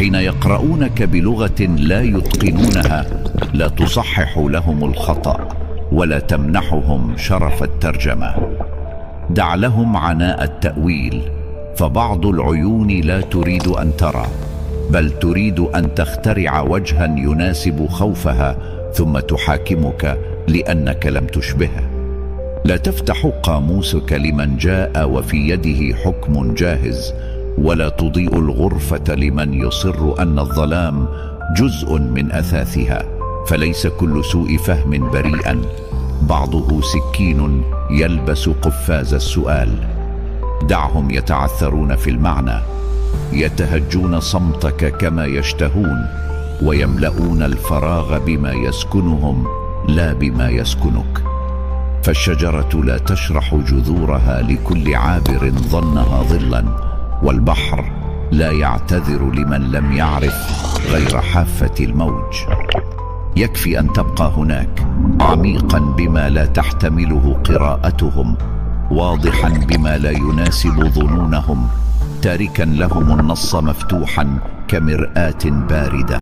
حين يقرؤونك بلغة لا يتقنونها لا تصحح لهم الخطأ ولا تمنحهم شرف الترجمة. دع لهم عناء التأويل، فبعض العيون لا تريد أن ترى، بل تريد أن تخترع وجها يناسب خوفها ثم تحاكمك لأنك لم تشبهه. لا تفتح قاموسك لمن جاء وفي يده حكم جاهز، ولا تضيء الغرفة لمن يصر أن الظلام جزء من أثاثها. فليس كل سوء فهم بريئا، بعضه سكين يلبس قفاز السؤال. دعهم يتعثرون في المعنى، يتهجون صمتك كما يشتهون، ويملؤون الفراغ بما يسكنهم لا بما يسكنك. فالشجرة لا تشرح جذورها لكل عابر ظنها ظلا، والبحر لا يعتذر لمن لم يعرف غير حافة الموج. يكفي أن تبقى هناك، عميقا بما لا تحتمله قراءتهم، واضحا بما لا يناسب ظنونهم، تاركا لهم النص مفتوحا كمرآة باردة.